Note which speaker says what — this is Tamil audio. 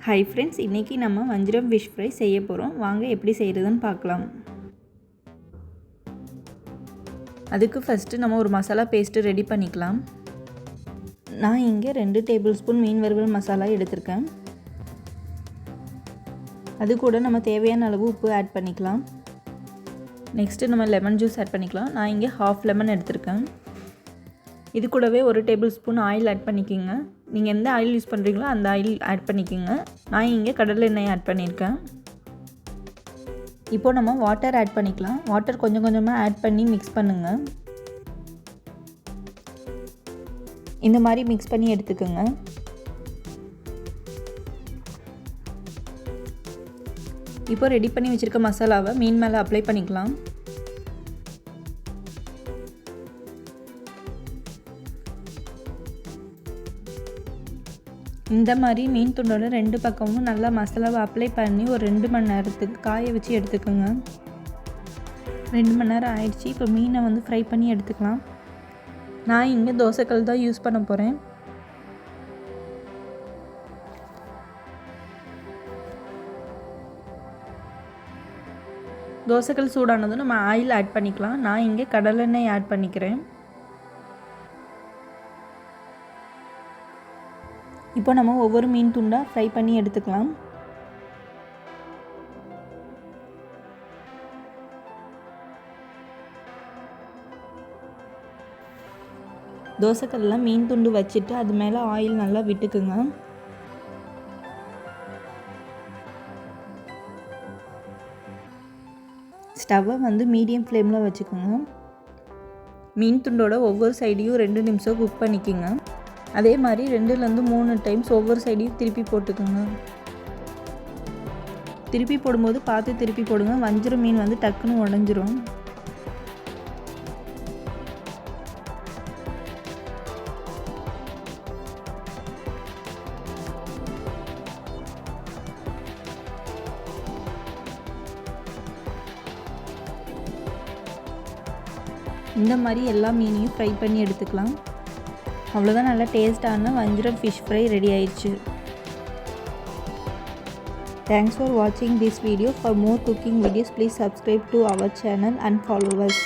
Speaker 1: ஹாய் ஃப்ரெண்ட்ஸ், இன்றைக்கி நம்ம வஞ்சிரம் ஃபிஷ் ஃப்ரை செய்ய போகிறோம். வாங்க எப்படி செய்கிறதுன்னு பார்க்கலாம். அதுக்கு ஃபஸ்ட்டு நம்ம ஒரு மசாலா பேஸ்ட்டு ரெடி பண்ணிக்கலாம். நான் இங்கே 2 டேபிள் ஸ்பூன் மீன் வறுவல் மசாலா எடுத்திருக்கேன். அது கூட நம்ம தேவையான அளவு உப்பு ஆட் பண்ணிக்கலாம். நெக்ஸ்ட்டு நம்ம லெமன் ஜூஸ் ஆட் பண்ணிக்கலாம். நான் இங்கே 1/2 லெமன் எடுத்திருக்கேன். இது கூடவே 1 டேபிள் ஸ்பூன் ஆயில் ஆட் பண்ணிக்கோங்க. நீங்கள் எந்த ஆயில் யூஸ் பண்ணுறீங்களோ அந்த ஆயில் ஆட் பண்ணிக்கோங்க. நான் இங்கே கடலை எண்ணெய் ஆட் பண்ணியிருக்கேன். இப்போது நம்ம வாட்டர் ஆட் பண்ணிக்கலாம். வாட்டர் கொஞ்சம் கொஞ்சமாக ஆட் பண்ணி மிக்ஸ் பண்ணுங்கள். இந்த மாதிரி மிக்ஸ் பண்ணி எடுத்துக்கோங்க. இப்போ ரெடி பண்ணி வச்சுருக்க மசாலாவை மீன் மேலே அப்ளை பண்ணிக்கலாம். இந்த மாதிரி மீன் துண்டோட 2 பக்கமும் நல்லா மசாலாவை அப்ளை பண்ணி ஒரு 2 மணி நேரத்துக்கு காய வச்சு எடுத்துக்கோங்க. 2 மணி நேரம் ஆயிடுச்சு. இப்போ மீனை ஃப்ரை பண்ணி எடுத்துக்கலாம். நான் இங்கே தோசைக்கல் தான் யூஸ் பண்ண போகிறேன். தோசைக்கல் சூடானதும் நம்ம ஆயில் ஆட் பண்ணிக்கலாம். நான் இங்கே கடலெண்ணெய் ஆட் பண்ணிக்கிறேன். இப்போ நம்ம ஒவ்வொரு மீன் துண்டாக ஃப்ரை பண்ணி எடுத்துக்கலாம். தோசைக்கல்லில் மீன் துண்டு வச்சுட்டு அது மேலே ஆயில் நல்லா விட்டுக்குங்க. ஸ்டவ்வை மீடியம் ஃப்ளேமில் வச்சுக்கோங்க. மீன் துண்டோட ஒவ்வொரு சைடையும் 2 நிமிஷம் குக் பண்ணிக்கோங்க. அதே மாதிரி 2லேருந்து 3 டைம்ஸ் ஒவ்வொரு சைடையும் திருப்பி போட்டுக்கோங்க. திருப்பி போடும்போது பார்த்து திருப்பி போடுங்க. வஞ்சிரம் மீன் டக்குன்னு உடஞ்சிரும். இந்த மாதிரி எல்லா மீனையும் ஃப்ரை பண்ணி எடுத்துக்கலாம். அவ்வளோதான், நல்லா டேஸ்டான வஞ்சிரம் ஃபிஷ் ஃப்ரை ரெடி ஆயிடுச்சு. Thanks for watching this video. For more cooking videos, please subscribe to our channel and follow us.